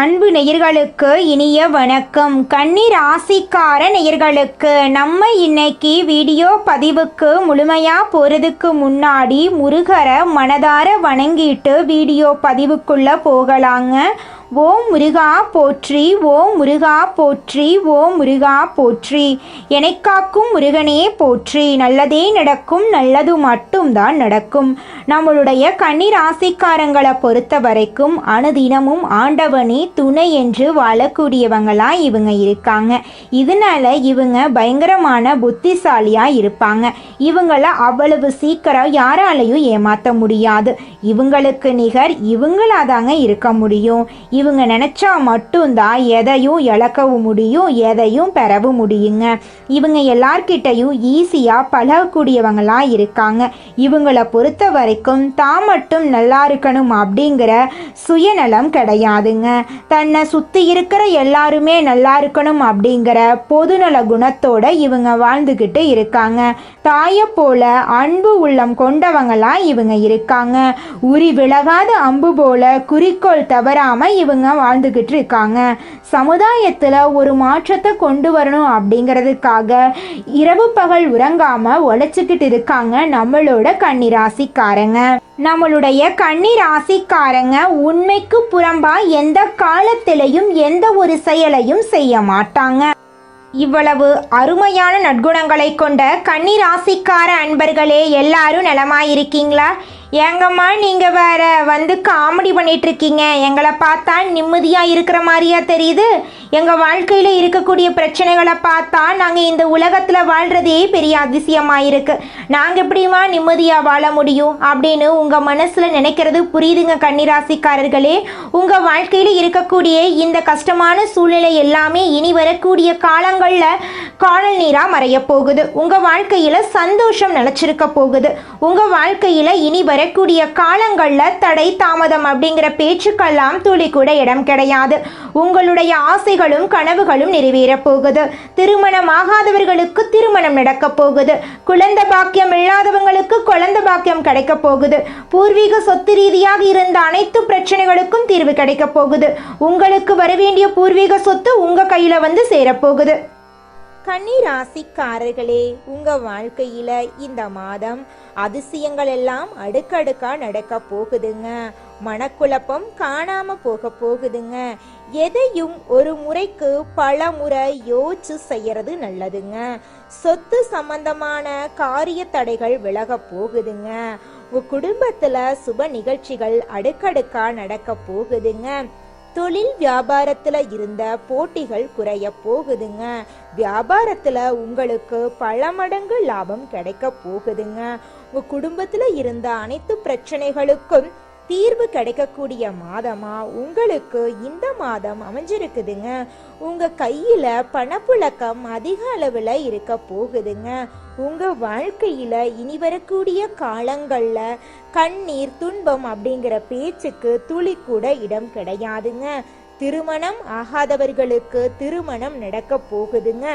அன்பு நேயர்களுக்கு இனிய வணக்கம். கன்னி ராசிக்கார நேயர்களுக்கு நம்ம இன்னைக்கு வீடியோ பதிவுக்கு முழுமையா போறதுக்கு முன்னாடி முருகரை மனதார வணங்கிட்டு வீடியோ பதிவுக்குள்ள போகலாங்க. ஓம் முருகா போற்றி, ஓம் முருகா போற்றி, ஓம் முருகா போற்றி. எனக்காக்கும் முருகனே போற்றி. நல்லதே நடக்கும், நல்லது மட்டும்தான் நடக்கும். நம்மளுடைய கன்னி ராசிக்காரங்களை பொறுத்த வரைக்கும் அனுதினமும் ஆண்டவனே துணை என்று வாழக்கூடியவங்களா இவங்க இருக்காங்க. இதனால இவங்க பயங்கரமான புத்திசாலியா இருப்பாங்க. இவங்கள அவ்வளவு சீக்கிரம் யாராலையும் ஏமாற்ற முடியாது. இவங்களுக்கு நிகர் இவங்களாதாங்க இருக்க முடியும். இவங்க நினைச்சா மட்டும்தான் எதையும் இழக்கவும் முடியும், எதையும் பெறவும் முடியுங்க. இவங்க எல்லார்கிட்டையும் ஈஸியா பழகக்கூடியவங்களா இருக்காங்க. இவங்களை பொறுத்த வரைக்கும் தான் மட்டும் நல்லா இருக்கணும் அப்படிங்கிற சுயநலம் கிடையாதுங்க. தன்னை சுத்தி இருக்கிற எல்லாருமே நல்லா இருக்கணும் அப்படிங்கிற பொதுநல குணத்தோட இவங்க வாழ்ந்துகிட்டு இருக்காங்க. தாயை போல அன்பு உள்ளம் கொண்டவங்களா இவங்க இருக்காங்க. உரி விலகாத அம்பு போல குறிக்கோள் தவறாம இவங்க வாழ்ந்துகிட்டு இருக்காங்க. சமுதாயத்துல ஒரு மாற்றத்தை கொண்டு வரணும் அப்படிங்கிறதுக்காக இரவு பகல் உறங்காம உழைச்சிக்கிட்டு இருக்காங்க நம்மளோட கன்னி ராசிக்காரங்க. நம்மளுடைய கன்னி ராசிக்காரங்க உண்மைக்கு புறம்பா எந்த காலத்திலையும் எந்த ஒரு செயலையும் செய்ய மாட்டாங்க. இவ்வளவு அருமையான நற்குணங்களை கொண்ட கன்னி ராசிக்கார அன்பர்களே, எல்லாரும் நலமாயிருக்கீங்களா? ஏங்கம்மா நீங்க வேற வந்து காமெடி பண்ணிட்டு இருக்கீங்க, எங்களை பார்த்தா நிம்மதியா இருக்கிற மாதிரியா தெரியுது? எங்க வாழ்க்கையில இருக்கக்கூடிய பிரச்சனைகளை பார்த்தா நாங்க இந்த உலகத்துல வாழ்றதே பெரிய அதிசயமா இருக்கு. நாங்க எப்படிமா நிம்மதியா வாழ முடியும் அப்படின்னு உங்க மனசுல நினைக்கிறது புரியுதுங்க கன்னிராசிக்காரர்களே. உங்க வாழ்க்கையில இருக்கக்கூடிய இந்த கஷ்டமான சூழ்நிலை எல்லாமே இனி வரக்கூடிய காலங்கள்ல காணல் நீரா மறைய போகுது. உங்க வாழ்க்கையில சந்தோஷம் நிலைச்சிருக்க போகுது. உங்க வாழ்க்கையில இனி வரக்கூடிய காலங்கள்ல தடை தாமதம் அப்படிங்கிற பேச்சுக்கெல்லாம் துளி கூட இடம் கிடையாது. உங்களுடைய ஆசைகளும் கனவுகளும் நிறைவேற போகுது. திருமணம் ஆகாதவர்களுக்கு திருமணம் நடக்க போகுது. குழந்தை பாக்கியம் இல்லாதவங்களுக்கு குழந்தை பாக்கியம் கிடைக்க போகுது. பூர்வீக சொத்து ரீதியாக இருந்த அனைத்து பிரச்சனைகளுக்கும் தீர்வு கிடைக்க போகுது. உங்களுக்கு வரவேண்டிய பூர்வீக சொத்து உங்க கையில வந்து சேரப்போகுது. கன்னி ராசிக்காரர்களே, உங்க வாழ்க்கையில இந்த மாதம் அதிசயங்கள் எல்லாம் அடுக்கடுக்கா நடக்க போகுதுங்க. மனக்குழப்பம் காணாம போக போகுதுங்க. எதையும் ஒரு முறைக்கு பல முறை யோசிச்சு செய்யறது நல்லதுங்க. சொத்து சம்பந்தமான காரிய தடைகள் விலக போகுதுங்க. உங்க குடும்பத்துல சுப நிகழ்ச்சிகள் அடுக்கடுக்கா நடக்க போகுதுங்க. தொழில் வியாபாரத்துல இருந்த போட்டிகள் குறைய போகுதுங்க. வியாபாரத்துல உங்களுக்கு பல மடங்கு லாபம் கிடைக்க போகுதுங்க. உங்க குடும்பத்துல இருந்த அனைத்து பிரச்சனைகளுக்கும் தீர்வு கிடைக்கக்கூடிய மாதமா உங்களுக்கு இந்த மாதம் அமைஞ்சிருக்குதுங்க. உங்க கையில பணப்புழக்கம் அதிக அளவுல இருக்க போகுதுங்க. உங்க வாழ்க்கையில இனி வரக்கூடிய காலங்கள்ல கண்ணீர் துன்பம் அப்படிங்கிற பேச்சுக்கு துளி கூட இடம் கிடையாதுங்க. திருமணம் ஆகாதவர்களுக்கு திருமணம் நடக்க போகுதுங்க.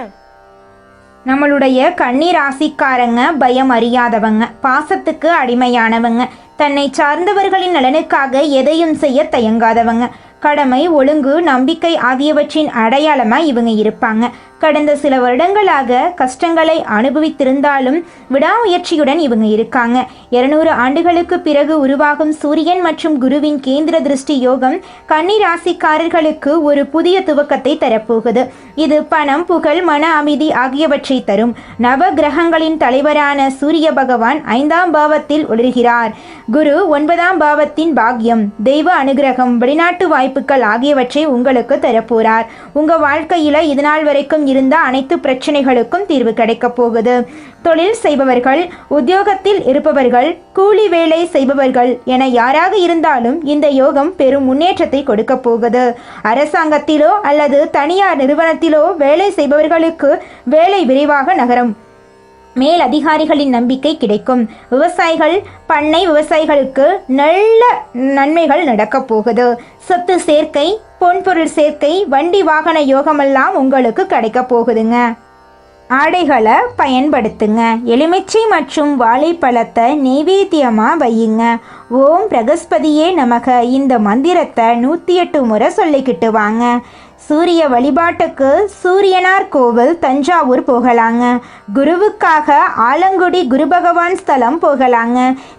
நம்மளுடைய கன்னி ராசிக்காரங்க பயம் அறியாதவங்க, பாசத்துக்கு அடிமையானவங்க, தன்னை சார்ந்தவர்களின் நலனுக்காக எதையும் செய்ய தயங்காதவங்க, கடமை ஒழுங்கு நம்பிக்கை ஆகியவற்றின் அடையாளமாக இவங்க இருப்பாங்க. கடந்த சில வருடங்களாக கஷ்டங்களை அனுபவித்திருந்தாலும் விடாமுயற்சியுடன் இவங்க இருக்காங்க. 200 ஆண்டுகளுக்கு பிறகு உருவாகும் சூரியன் மற்றும் குருவின் கேந்திர திருஷ்டி யோகம் கன்னி ராசிக்காரர்களுக்கு ஒரு புதிய துவக்கத்தை தரப்போகுது. இது பணம், புகழ், மன அமைதி ஆகியவற்றை தரும். நவ கிரகங்களின் தலைவரான சூரிய பகவான் 5ஆம் பாவத்தில் ஒளிர்கிறார். குரு 9ஆம் பாவத்தின் பாக்கியம், தெய்வ அனுகிரகம், வெளிநாட்டு வாய்ப்புகள் ஆகியவற்றை உங்களுக்கு தரப்போறார். உங்க வாழ்க்கையில இதுநாள் வரைக்கும் இருந்த அனைத்து பிரச்சனைகளுக்கும் தீர்வு கிடைக்க போகுது. தொழில் செய்பவர்கள், உத்தியோகத்தில் இருப்பவர்கள், கூலி வேலை செய்பவர்கள் என யாராக இருந்தாலும் இந்த யோகம் பெரும் முன்னேற்றத்தை கொடுக்க போகுது. அரசாங்கத்திலோ அல்லது தனியார் நிறுவனத்திலோ வேலை செய்பவர்களுக்கு வேலை விரைவாக நகரும். மேல் அதிகாரிகளின் நம்பிக்கை கிடைக்கும். விவசாயிகள், பண்ணை விவசாயிகளுக்கு நல்ல நன்மைகள் நடக்க போகுது. சொத்து சேர்க்கை, பொன்பொருள் சேர்க்கை, வண்டி வாகன யோகமெல்லாம் உங்களுக்கு கிடைக்க போகுதுங்க. ஆடைகளை பயன்படுத்துங்க. எலுமிச்சை மற்றும் வாழைப்பழத்தை நெய்வேத்தியமாக வையுங்க. ஓம் பிரகஸ்பதியே நமக இந்த மந்திரத்தை 108 முறை சொல்லிக்கிட்டு வாங்க. சூரிய வழிபாட்டுக்கு சூரியனார் கோவில் தஞ்சாவூர் போகலாங்க. குருவுக்காக ஆலங்குடி குரு பகவான் ஸ்தலம் போகலாங்க.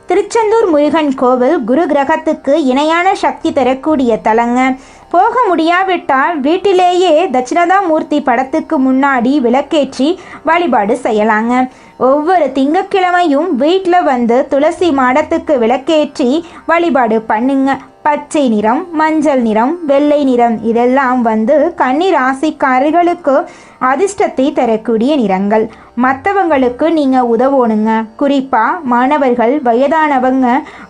திருச்செந்தூர் முருகன் கோவில் குரு கிரகத்துக்கு இணையான சக்தி தரக்கூடிய தலங்க. போக முடியாவிட்டால் வீட்டிலேயே தட்சிணாமூர்த்தி படத்துக்கு முன்னாடி விளக்கேற்றி வழிபாடு செய்யலாங்க. ஒவ்வொரு திங்கட்கிழமையும் வீட்டில் வந்து துளசி மாடத்துக்கு விளக்கேற்றி வழிபாடு பண்ணுங்க. பச்சை நிறம், மஞ்சள் நிறம், வெள்ளை நிறம் இதெல்லாம் வந்து கன்னி ராசிக்காரர்களுக்கு அதிர்ஷ்டத்தை தரக்கூடிய நிறங்கள். மற்றவங்களுக்கு நீங்கள் உதவணுங்க. குறிப்பாக மாணவர்கள், வயதானவங்க,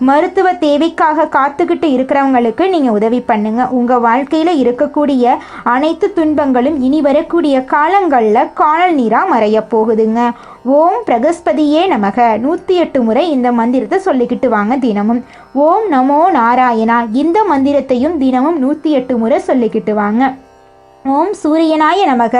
மருத்துவ தேவைக்காக காத்துக்கிட்டு இருக்கிறவங்களுக்கு நீங்கள் உதவி பண்ணுங்க. உங்கள் வாழ்க்கையில் இருக்கக்கூடிய அனைத்து துன்பங்களும் இனி வரக்கூடிய காலங்களில் காணல் நீராக மறைய போகுதுங்க. ஓம் பிரகஸ்பதியே நமக 108 முறை இந்த மந்திரத்தை சொல்லிக்கிட்டு வாங்க தினமும். ஓம் நமோ நாராயணா இந்த மந்திரத்தையும் தினமும் 108 முறை சொல்லிக்கிட்டு வாங்க. ஓம் சூரியனாய நமக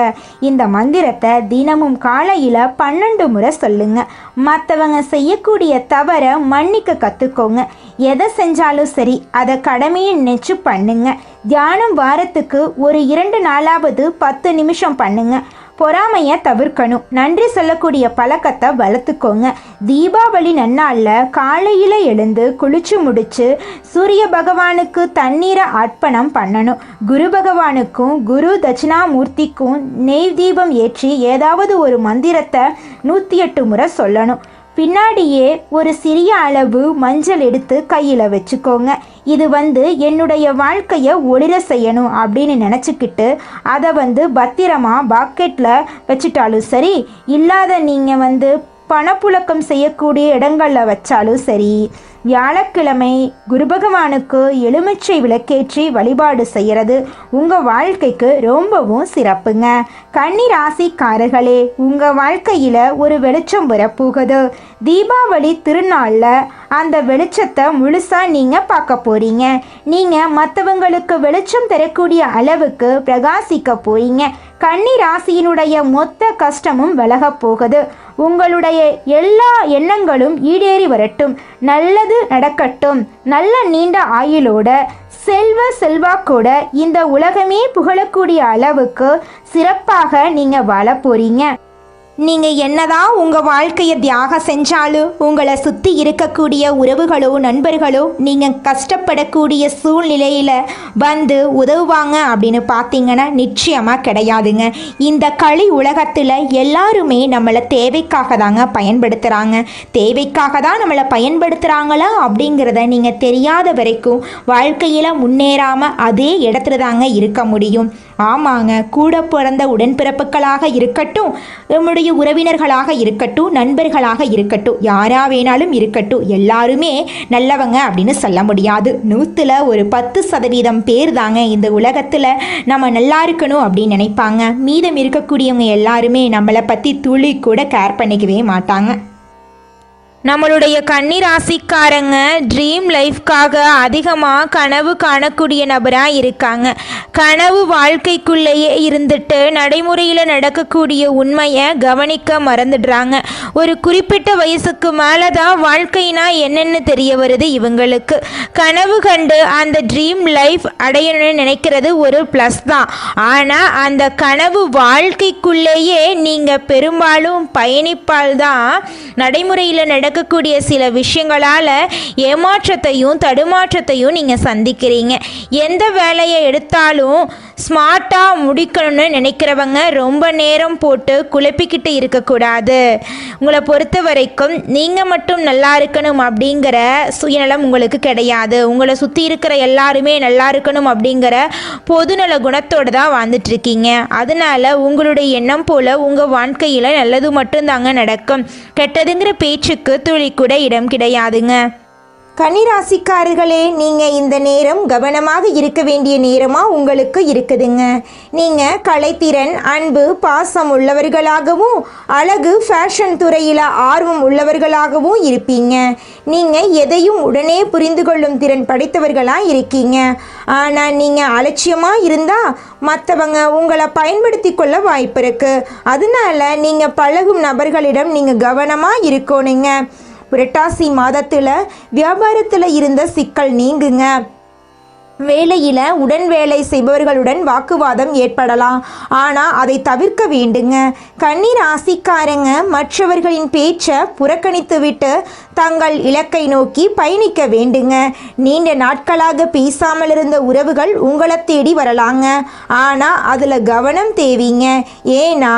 இந்த மந்திரத்தை தினமும் காலையில் 12 முறை சொல்லுங்க. மற்றவங்க செய்யக்கூடிய தவறை மன்னிக்க கற்றுக்கோங்க. எதை செஞ்சாலும் சரி அதை கடமையை நினைச்சு பண்ணுங்க. தியானம் வாரத்துக்கு ஒரு 2 நாளாவது 10 நிமிஷம் பண்ணுங்க. பொறாமையை தவிர்க்கணும். நன்றி சொல்லக்கூடிய பழக்கத்தை வளர்த்துக்கோங்க. தீபாவளி நன்னாளில் காலையில் எழுந்து குளிச்சு முடிச்சு சூரிய பகவானுக்கு தண்ணீரை அர்ப்பணம் பண்ணணும். குரு பகவானுக்கும் குரு தட்சிணாமூர்த்திக்கும் நெய் தீபம் ஏற்றி ஏதாவது ஒரு மந்திரத்தை 108 முறை சொல்லணும். பின்னாடியே ஒரு சிறிய அளவு மஞ்சள் எடுத்து கையில் வச்சுக்கோங்க. இது வந்து என்னுடைய வாழ்க்கையை ஒளிர செய்யணும் அப்படின்னு நினச்சிக்கிட்டு அதை பத்திரமா பாக்கெட்டில் வச்சுட்டாலும் சரி, இல்லாத நீங்கள் பணப்புழக்கம் செய்யக்கூடிய இடங்களில் வச்சாலும் சரி. வியாழக்கிழமை குரு பகவானுக்கு எலுமிச்சை விளக்கேற்றி வழிபாடு செய்கிறது உங்கள் வாழ்க்கைக்கு ரொம்பவும் சிறப்புங்க. கன்னி ராசிக்காரர்களே, உங்கள் வாழ்க்கையில் ஒரு வெளிச்சம் வரப்போகுது. தீபாவளி திருநாளில் அந்த வெளிச்சத்தை முழுசாக நீங்கள் பார்க்க போகிறீங்க. நீங்கள் மற்றவங்களுக்கு வெளிச்சம் தரக்கூடிய அளவுக்கு பிரகாசிக்க போறீங்க. கன்னி ராசியினுடைய மொத்த கஷ்டமும் விலக போகுது. உங்களுடைய எல்லா எண்ணங்களும் ஈடேறி வரட்டும். நல்லது நடக்கட்டும். நல்ல நீண்ட ஆயுளோட செல்வாக்கோட இந்த உலகமே புகழக்கூடிய அளவுக்கு சிறப்பாக நீங்கள் வாழ போறீங்க. நீங்கள் என்னதான் உங்கள் வாழ்க்கையை தியாகம் செஞ்சாலும் உங்களை சுற்றி இருக்கக்கூடிய உறவுகளோ நண்பர்களோ நீங்கள் கஷ்டப்படக்கூடிய சூழ்நிலையில் உதவுவாங்க அப்படின்னு பார்த்தீங்கன்னா நிச்சயமாக கிடையாதுங்க. இந்த களி உலகத்தில் எல்லாருமே நம்மளை தேவைக்காக தாங்க பயன்படுத்துகிறாங்க. தேவைக்காக தான் நம்மளை பயன்படுத்துகிறாங்களா அப்படிங்கிறத நீங்கள் தெரியாத வரைக்கும் வாழ்க்கையில் முன்னேறாமல் அதே இடத்துல தாங்க இருக்க முடியும். ஆமாங்க, கூட பிறந்த உடன்பிறப்புகளாக இருக்கட்டும், நம்முடைய உறவினர்களாக இருக்கட்டும், நண்பர்களாக இருக்கட்டும், யாரா வேணாலும் இருக்கட்டும், எல்லாருமே நல்லவங்க அப்படின்னு சொல்ல முடியாது. 100ல் ஒரு 10% பேர் தாங்க இந்த உலகத்தில் நம்ம நல்லா இருக்கணும் அப்படின்னு நினைப்பாங்க. மீதம் இருக்கக்கூடியவங்க எல்லாருமே நம்மளை பற்றி துளி கூட கேர் பண்ணிக்கவே மாட்டாங்க. நம்மளுடைய கன்னி ராசிக்காரங்க ட்ரீம் லைஃப்காக அதிகமாக கனவு காணக்கூடிய நபராக இருக்காங்க. கனவு வாழ்க்கைக்குள்ளேயே இருந்துட்டு நடைமுறையில் நடக்கக்கூடிய உண்மையை கவனிக்க மறந்துடுறாங்க. ஒரு குறிப்பிட்ட வயசுக்கு மேலே தான் வாழ்க்கைனா என்னென்னு தெரிய வருது இவங்களுக்கு. கனவு கண்டு அந்த ட்ரீம் லைஃப் அடையணும்னு நினைக்கிறது ஒரு ப்ளஸ் தான். ஆனால் அந்த கனவு வாழ்க்கைக்குள்ளேயே நீங்கள் பெரும்பாலும் பயணிப்பால் தான் நடைமுறையில் நடக்கக்கூடிய சில விஷயங்களால் ஏமாற்றத்தையும் தடுமாற்றத்தையும் நீங்கள் சந்திக்கிறீங்க. எந்த வேலையை எடுத்தாலும் ஸ்மார்ட்டாக முடிக்கணும்னு நினைக்கிறவங்க ரொம்ப நேரம் போட்டு குழப்பிக்கிட்டு இருக்கக்கூடாது. உங்களை பொறுத்த வரைக்கும் நீங்கள் மட்டும் நல்லா இருக்கணும் அப்படிங்கிற சுயநலம் உங்களுக்கு கிடையாது. உங்களை சுற்றி இருக்கிற எல்லாருமே நல்லா இருக்கணும் அப்படிங்கிற பொதுநல குணத்தோடு தான் வாழ்ந்துட்டுருக்கீங்க. அதனால் உங்களுடைய எண்ணம் போல் உங்கள் வாழ்க்கையில் நல்லது மட்டும்தாங்க நடக்கும். கெட்டதுங்கிற பேச்சுக்கு துளி கூட இடம் கிடையாதுங்க. கன்னிராசிக்காரர்களே, நீங்கள் இந்த நேரம் கவனமாக இருக்க வேண்டிய நேரமாக உங்களுக்கு இருக்குதுங்க. நீங்கள் கலைத்திறன், அன்பு, பாசம் உள்ளவர்களாகவும் அழகு, ஃபேஷன் துறையில் ஆர்வம் உள்ளவர்களாகவும் இருப்பீங்க. நீங்கள் எதையும் உடனே புரிந்து கொள்ளும் திறன் படைத்தவர்களாக இருக்கீங்க. ஆனால் நீங்கள் அலட்சியமாக இருந்தால் மற்றவங்க உங்களை பயன்படுத்தி கொள்ள வாய்ப்பு இருக்குது. அதனால நீங்கள் பழகும் நபர்களிடம் நீங்கள் கவனமாக இருக்கணுங்க. புரட்டாசி மாதத்தில் வியாபாரத்தில் இருந்த சிக்கல் நீங்குங்க. வேலையில் உடன் வேலை செய்பவர்களுடன் வாக்குவாதம் ஏற்படலாம், ஆனால் அதை தவிர்க்க வேண்டுங்க. கன்னி ராசிக்காரங்க மற்றவர்களின் பேச்சை புறக்கணித்துவிட்டு தங்கள் இலக்கை நோக்கி பயணிக்க வேண்டுங்க. நீண்ட நாட்களாக பேசாமல் இருந்த உறவுகள் உங்களை தேடி வரலாங்க, ஆனால் அதில் கவனம் தேவைங்க. ஏன்னா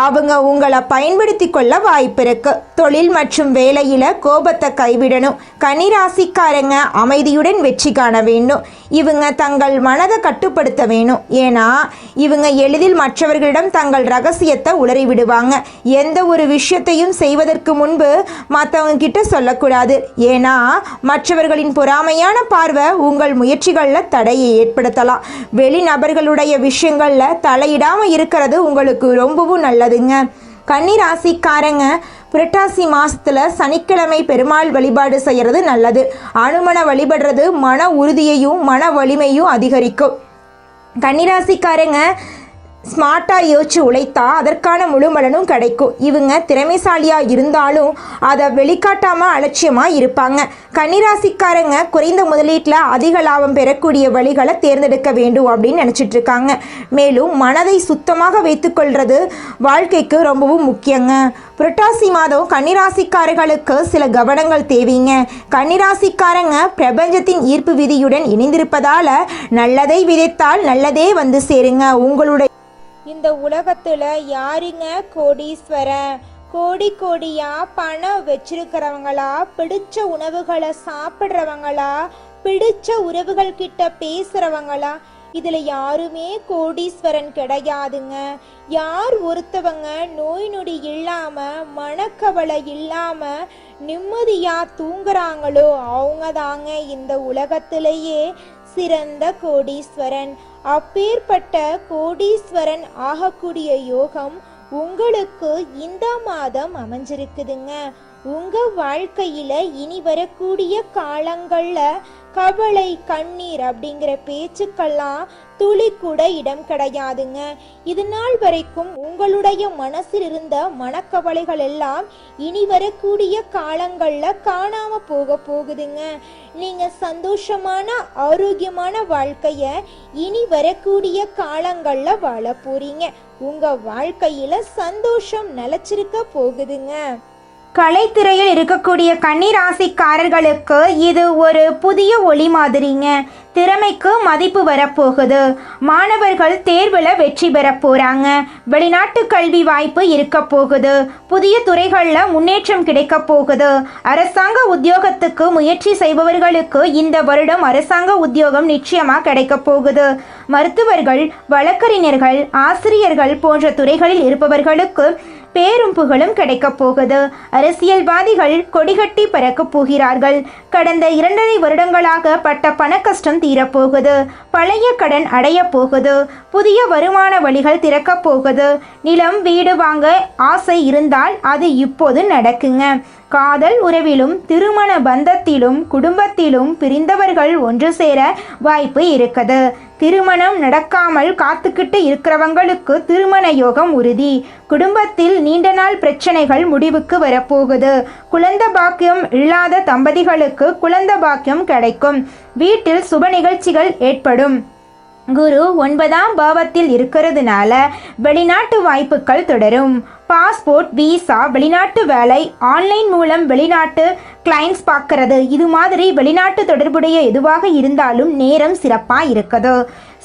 அவங்க உங்களை பயன்படுத்தி கொள்ள வாய்ப்பு இருக்கு. தொழில் மற்றும் வேலையில் கோபத்தை கைவிடணும். கன்னிராசிக்காரங்க அமைதியுடன் வெற்றி காண வேண்டும். இவங்க தங்கள் மனதை கட்டுப்படுத்த வேணும். ஏன்னா இவங்க எளிதில் மற்றவர்களிடம் தங்கள் ரகசியத்தை உளறி விடுவாங்க. எந்த ஒரு விஷயத்தையும் செய்வதற்கு முன்பு மற்றவங்க கிட்ட சொல்லக்கூடாது. ஏன்னா மற்றவர்களின் பொறாமையான பார்வை உங்கள் முயற்சிகளில் தடையை ஏற்படுத்தலாம். வெளிநபர்களுடைய விஷயங்களில் தலையிடாமல் இருக்கிறது உங்களுக்கு ரொம்பவும் நல்லதுங்க. கன்னி ராசிக்காரங்க புரட்டாசி மாசத்துல சனிக்கிழமை பெருமாள் வழிபாடு செய்யறது நல்லது. அனுமனை வழிபடுறது மன உறுதியையும் மன வலிமையும் அதிகரிக்கும். கன்னிராசிக்காரங்க ஸ்மார்ட்டாக யோசிச்சு உழைத்தா அதற்கான முழு பலனும் கிடைக்கும். இவங்க திறமைசாலியாக இருந்தாலும் அதை வெளிக்காட்டாமல் அலட்சியமாக இருப்பாங்க. கன்னிராசிக்காரங்க குறைந்த முதலீட்டில் அதிக லாபம் பெறக்கூடிய வழிகளை தேர்ந்தெடுக்க வேண்டும் அப்படின்னு நினச்சிட்டு இருக்காங்க. மேலும் மனதை சுத்தமாக வைத்துக்கொள்வது வாழ்க்கைக்கு ரொம்பவும் முக்கியங்க. புரட்டாசி மாதம் கன்னிராசிக்காரர்களுக்கு சில கவனங்கள் தேவைங்க. கன்னிராசிக்காரங்க பிரபஞ்சத்தின் ஈர்ப்பு விதியுடன் இணைந்திருப்பதால நல்லதை விதைத்தால் நல்லதே வந்து சேருங்க. உங்களுடைய இந்த உலகத்துல யாருங்க கோடீஸ்வரன்? கோடி கோடியா பணம் வச்சிருக்கிறவங்களா, பிடிச்ச உணவுகளை சாப்பிட்றவங்களா, பிடிச்ச உறவுகள் கிட்ட பேசுறவங்களா? இதுல யாருமே கோடீஸ்வரன் கிடையாதுங்க. யார் ஒருத்தவங்க நோய் நொடி இல்லாம மனக்கவலை இல்லாம நிம்மதியா தூங்குறாங்களோ அவங்க தாங்க இந்த உலகத்திலேயே சிறந்த கோடீஸ்வரன். அப்பேற்பட்ட கோடீஸ்வரன் ஆகக்கூடிய யோகம் உங்களுக்கு இந்த மாதம் அமைஞ்சிருக்குதுங்க. உங்க வாழ்க்கையில இனி வரக்கூடிய காலங்கள்ல கவலை, கண்ணீர் அப்படிங்கிற பேச்சுக்கெல்லாம் துளி கூட இடம் கிடையாதுங்க. இது நாள் வரைக்கும் உங்களுடைய மனசில் இருந்த மனக்கவலைகள் எல்லாம் இனி வரக்கூடிய காலங்கள்ல காணாம போகுதுங்க. நீங்க சந்தோஷமான ஆரோக்கியமான வாழ்க்கைய இனி வரக்கூடிய காலங்கள்ல வாழ போறீங்க. உங்க வாழ்க்கையில சந்தோஷம் நிலைச்சிருக்க போகுதுங்க. கலைத்துறையில் இருக்கக்கூடிய கன்னி ராசிக்காரர்களுக்கு இது ஒரு புதிய ஒளி மாதிரிங்க. திறமைக்கு மதிப்பு வரப்போகுது. மாணவர்கள் தேர்வில் வெற்றி பெற போகிறாங்க. வெளிநாட்டு கல்வி வாய்ப்பு இருக்க போகுது. புதிய துறைகளில் முன்னேற்றம் கிடைக்க போகுது. அரசாங்க உத்தியோகத்துக்கு முயற்சி செய்பவர்களுக்கு இந்த வருடம் அரசாங்க உத்தியோகம் நிச்சயமாக கிடைக்க போகுது. மருத்துவர்கள், வழக்கறிஞர்கள், ஆசிரியர்கள் போன்ற துறைகளில் இருப்பவர்களுக்கு பேரும் புகழும் கிடைக்க போகுது. அரசியல்வாதிகள் கொடிகட்டி பறக்க போகிறார்கள். கடந்த 2.5 வருடங்களாக பட்ட பண கஷ்டம் தீரப்போகுது. பழைய கடன் அடைய போகுது. புதிய வருமான வழிகள் திறக்க போகுது. நிலம், வீடு வாங்க ஆசை இருந்தால் அது இப்போது நடக்குங்க. காதல் உறவிலும் திருமண பந்தத்திலும் குடும்பத்திலும் பிரிந்தவர்கள் ஒன்று சேர வாய்ப்பு இருக்குது. திருமணம் நடக்காமல் காத்துக்கிட்டு இருக்கிறவங்களுக்கு திருமண யோகம் உறுதி. குடும்பத்தில் நீண்ட நாள் பிரச்சனைகள் முடிவுக்கு வரப்போகுது. குழந்தை பாக்கியம் இல்லாத தம்பதிகளுக்கு குழந்தை பாக்கியம் கிடைக்கும். வீட்டில் சுப நிகழ்ச்சிகள் ஏற்படும். குரு 9ஆம் பாவத்தில் இருக்கிறதுனால வெளிநாட்டு வாய்ப்புகள் தொடரும். பாஸ்போர்ட், விசா, வெளிநாட்டு வேலை, ஆன்லைன் மூலம் வெளிநாட்டு கிளைண்ட்ஸ் பார்க்கறது, இது மாதிரி வெளிநாட்டு தொடர்புடைய எதுவாக இருந்தாலும் நேரம் சிறப்பாக இருக்குது.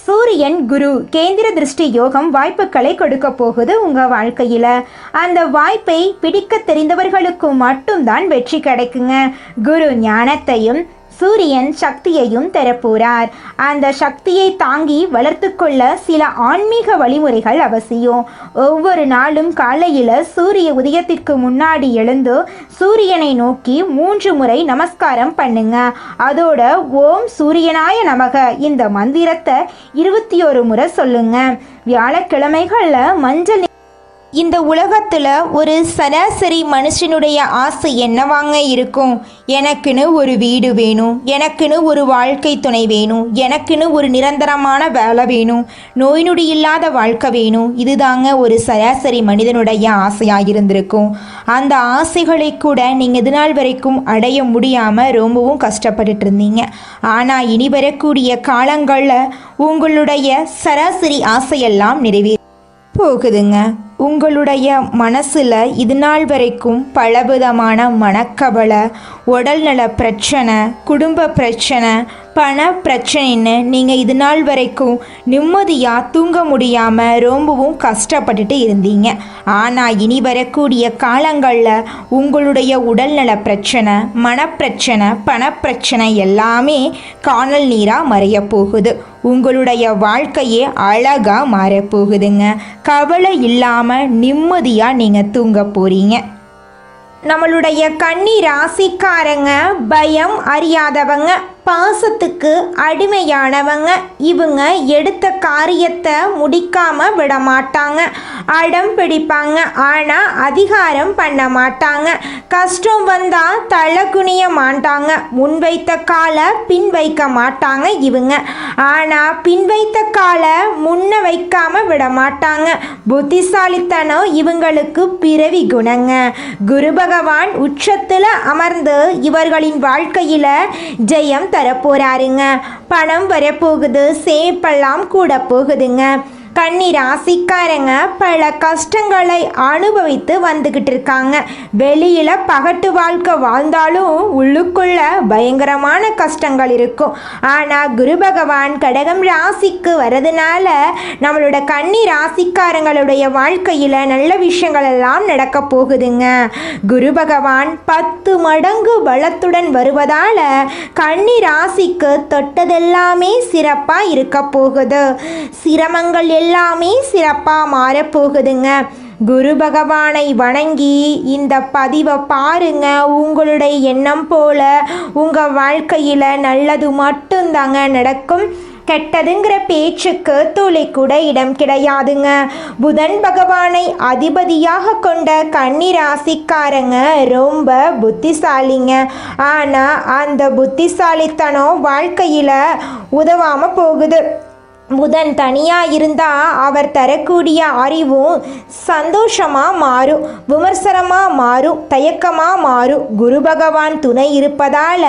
சூரியன், குரு கேந்திர திருஷ்டி யோகம் வாய்ப்புகளை கொடுக்க போகுது உங்கள் வாழ்க்கையில். அந்த வாய்ப்பை பிடிக்க தெரிந்தவர்களுக்கு மட்டும்தான் வெற்றி கிடைக்குங்க. குரு ஞானத்தையும் சூரியன் சக்தியையும் தரப்போறார். அந்த சக்தியை தாங்கி வளர்த்து கொள்ள சில ஆன்மீக வழிமுறைகள் அவசியம். ஒவ்வொரு நாளும் காலையில் சூரிய உதயத்திற்கு முன்னாடி எழுந்து சூரியனை நோக்கி 3 முறை நமஸ்காரம் பண்ணுங்க. அதோட ஓம் சூரியனாய நமக இந்த மந்திரத்தை 21 முறை சொல்லுங்க. வியாழக்கிழமைகளில் மஞ்சள் இந்த உலகத்தில் ஒரு சராசரி மனுஷனுடைய ஆசை என்னவாங்க இருக்கும்? எனக்குன்னு ஒரு வீடு வேணும், எனக்குன்னு ஒரு வாழ்க்கை துணை வேணும், எனக்குன்னு ஒரு நிரந்தரமான வேலை வேணும், நோய் நொடி இல்லாத வாழ்க்கை வேணும். இதுதாங்க ஒரு சராசரி மனிதனுடைய ஆசையாக இருந்திருக்கும். அந்த ஆசைகளை கூட நீங்கள் இது நாள் வரைக்கும் அடைய முடியாமல் ரொம்பவும் கஷ்டப்பட்டுட்டு இருந்தீங்க. ஆனால் இனி வரக்கூடிய காலங்களில் உங்களுடைய சராசரி ஆசையெல்லாம் போகுதுங்க. உங்களுடைய மனசில் இது நாள் வரைக்கும் பலவிதமான மனக்கவலை, உடல்நல பிரச்சனை, குடும்ப பிரச்சனை, பண பிரச்சனைன்னு நீங்கள் இது நாள் வரைக்கும் நிம்மதியாக தூங்க முடியாமல் ரொம்பவும் கஷ்டப்பட்டுட்டு இருந்தீங்க. ஆனால் இனி வரக்கூடிய காலங்களில் உங்களுடைய உடல்நல பிரச்சனை, மனப்பிரச்சனை, பணப்பிரச்சனை எல்லாமே காணல் நீராக மறைய போகுது. உங்களுடைய வாழ்க்கையே அழகாக மாறப்போகுதுங்க. கவலை இல்லாமல் நிம்மதியாக நீங்கள் தூங்க போகிறீங்க. நம்மளுடைய கன்னி ராசிக்காரங்க பயம் அறியாதவங்க, பாசத்துக்கு அடிமையானவங்க. இவங்க எடுத்த காரியத்தை முடிக்காம விட மாட்டாங்க, அடம் பிடிப்பாங்க. ஆனால் அதிகாரம் பண்ண மாட்டாங்க. கஷ்டம் வந்தால் தலை குனிய மாட்டாங்க. முன்வைத்த காலை பின் வைக்க மாட்டாங்க இவங்க. ஆனால் பின் வைத்த காலை முன்ன வைக்காம விட மாட்டாங்க. புத்திசாலித்தனம் இவங்களுக்கு பிறவி குணங்க. குரு பகவான் உச்சத்தில் அமர்ந்து இவர்களின் வாழ்க்கையில் ஜெயம் தரப்போறாருங்க. பணம் வரப்போகுது, சேப்பெல்லாம் கூட போகுதுங்க. கன்னி ராசிக்காரங்க பல கஷ்டங்களை அனுபவித்து வந்துக்கிட்டு இருக்காங்க. வெளியில் பகட்டு வாழ்க்கை வாழ்ந்தாலும் உள்ளுக்குள்ள பயங்கரமான கஷ்டங்கள் இருக்கும். ஆனால் குரு பகவான் கடகம் ராசிக்கு வரதுனால நம்மளோட கன்னி ராசிக்காரங்களுடைய வாழ்க்கையில் நல்ல விஷயங்கள் எல்லாம் நடக்க போகுதுங்க. குரு பகவான் 10 மடங்கு பலத்துடன் வருவதால் கன்னி ராசிக்கு தொட்டதெல்லாமே சிறப்பாக இருக்க போகுது. சிரமங்கள் எல்லாமே சிறப்பாக மாறப்போகுதுங்க. குரு பகவானை வணங்கி இந்த பதிவை பாருங்க. உங்களுடைய எண்ணம் போல உங்கள் வாழ்க்கையில் நல்லது மட்டும்தாங்க நடக்கும். கெட்டதுங்கிற பேச்சுக்கு துளி கூட இடம் கிடையாதுங்க. புதன் பகவானை அதிபதியாக கொண்ட கன்னி ராசிக்காரங்க ரொம்ப புத்திசாலிங்க. ஆனால் அந்த புத்திசாலித்தனம் வாழ்க்கையில் உதவாமல் போகுது. புதன் தனியாக இருந்தால் அவர் தரக்கூடிய அறிவும் சந்தோஷமாக மாறும், விமர்சனமாக மாறும், தயக்கமாக மாறும். குரு பகவான் துணை இருப்பதால்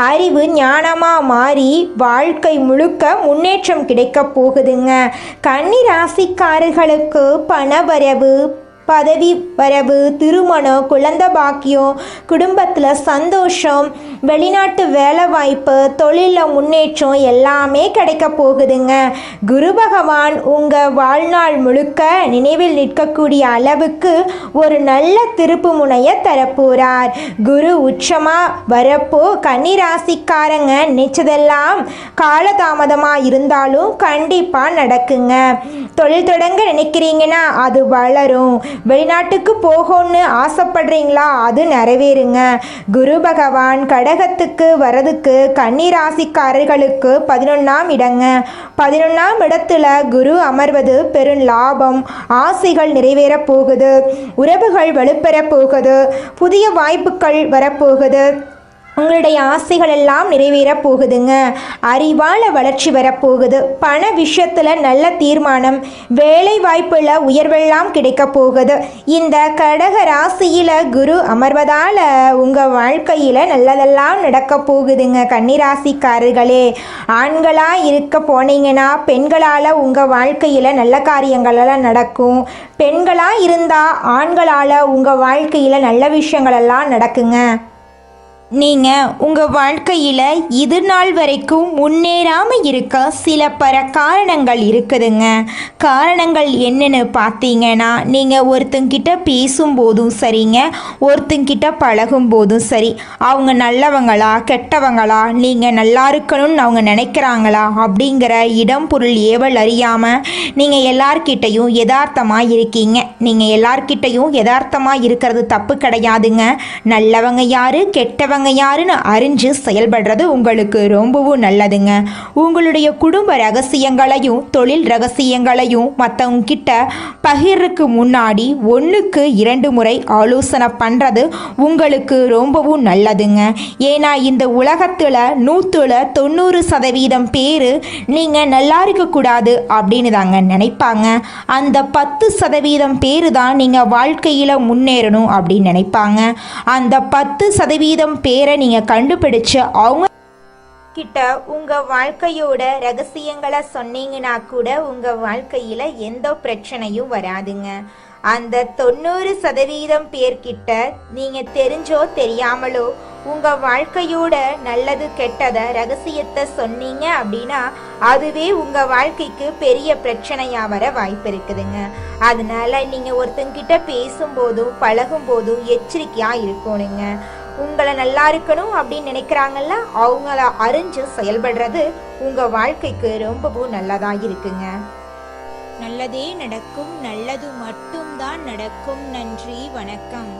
அறிவு ஞானமாக மாறி வாழ்க்கை முழுக்க முன்னேற்றம் கிடைக்க போகுதுங்க. கன்னி ராசிக்காரர்களுக்கு பணவரவு, பதவி வரவு, திருமணம், குழந்தை பாக்கியம், குடும்பத்தில் சந்தோஷம், வெளிநாட்டு வேலை வாய்ப்பு, தொழிலில் முன்னேற்றம் எல்லாமே கிடைக்க போகுதுங்க. குரு பகவான் உங்கள் வாழ்நாள் முழுக்க நினைவில் நிற்கக்கூடிய அளவுக்கு ஒரு நல்ல திருப்பு முனையை தரப்போகிறார். குரு உச்சமாக வரப்போ கன்னிராசிக்காரங்க நினைச்சதெல்லாம் காலதாமதமாக இருந்தாலும் கண்டிப்பாக நடக்குங்க. தொழில் தொடங்க நினைக்கிறீங்கன்னா அது வளரும். வெளிநாட்டுக்கு போகணும்னு ஆசைப்படுறீங்களா? அது நிறைவேறுங்க. குரு பகவான் கடகத்துக்கு வரதுக்கு கன்னி ராசிக்காரர்களுக்கு 11ஆம் இடங்க. 11ஆம் இடத்துல குரு அமர்வது பெரும் லாபம். ஆசைகள் நிறைவேற போகுது. உறவுகள் வலுப்பெற போகுது. புதிய வாய்ப்புகள் வரப்போகுது. உங்களுடைய ஆசைகள் எல்லாம் நிறைவேற போகுதுங்க. அறிவால வளர்ச்சி வரப்போகுது. பண விஷயத்தில் நல்ல தீர்மானம், வேலை வாய்ப்பில் உயர்வெல்லாம் கிடைக்க போகுது. இந்த கடக ராசியில் குரு அமர்வதால் உங்கள் வாழ்க்கையில் நல்லதெல்லாம் நடக்க போகுதுங்க. கன்னிராசிக்காரர்களே, ஆண்களாக இருக்க போனீங்கன்னா பெண்களால் உங்கள் வாழ்க்கையில் நல்ல காரியங்களெல்லாம் நடக்கும். பெண்களாக இருந்தால் ஆண்களால் உங்கள் வாழ்க்கையில் நல்ல விஷயங்களெல்லாம் நடக்குங்க. நீங்கள் உங்கள் வாழ்க்கையில் இது நாள் வரைக்கும் முன்னேறாமல் இருக்க சில காரணங்கள் இருக்குதுங்க. காரணங்கள் என்னன்னு பார்த்தீங்கன்னா, நீங்கள் ஒருத்தங்கிட்ட பேசும்போதும் சரிங்க, ஒருத்தங்கிட்ட பழகும் போதும் சரி, அவங்க நல்லவங்களா கெட்டவங்களா, நீங்கள் நல்லா இருக்கணும்னு அவங்க நினைக்கிறாங்களா அப்படிங்கிற இடம் பொருள் ஏவல் அறியாமல் நீங்கள் எல்லார்கிட்டையும் யதார்த்தமாக இருக்கீங்க. நீங்கள் எல்லார்கிட்டையும் யதார்த்தமாக இருக்கிறது தப்பு கிடையாதுங்க. நல்லவங்க யாரு கெட்டவங்க யாருன்னு அறிஞ்சு செயல்படுறது உங்களுக்கு ரொம்பவும் நல்லதுங்க. உங்களுடைய குடும்ப ரகசியங்களையும் தொழில் ரகசியங்களையும் மற்றவங்க கிட்ட பகிர்றதுக்கு முன்னாடி 1க்கு 2 முறை ஆலோசனை பண்ணுறது உங்களுக்கு ரொம்பவும் நல்லதுங்க. ஏன்னா இந்த உலகத்தில் 190% பேர் நீங்கள் நல்லா இருக்கக்கூடாது அப்படின்னு தாங்க நினைப்பாங்க. அந்த 10% பேர் தான் நீங்கள் வாழ்க்கையில் முன்னேறணும் அப்படின்னு நினைப்பாங்க. அந்த 10% பேரை நீங்கள் கண்டுபிடிச்சு அவங்க கிட்ட உங்கள் வாழ்க்கையோட ரகசியங்களை சொன்னீங்கன்னா கூட உங்கள் வாழ்க்கையில் எந்த பிரச்சனையும் வராதுங்க. அந்த 90% பேர்கிட்ட நீங்கள் தெரிஞ்சோ தெரியாமலோ உங்கள் வாழ்க்கையோட நல்லது கெட்டதை ரகசியத்தை சொன்னீங்க அப்படின்னா அதுவே உங்கள் வாழ்க்கைக்கு பெரிய பிரச்சனையாக வர வாய்ப்பு இருக்குதுங்க. அதனால நீங்கள் ஒருத்தங்கிட்ட பேசும்போதும் பழகும்போதும் எச்சரிக்கையாக இருக்கணுங்க. உங்களை நல்லா இருக்கணும் அப்படின்னு நினைக்கிறாங்கல்ல, அவங்கள அறிஞ்சு செயல்படுறது உங்கள் வாழ்க்கைக்கு ரொம்பவும் நல்லதாக இருக்குங்க. நல்லதே நடக்கும், நல்லது மட்டும்தான் நடக்கும். நன்றி, வணக்கம்.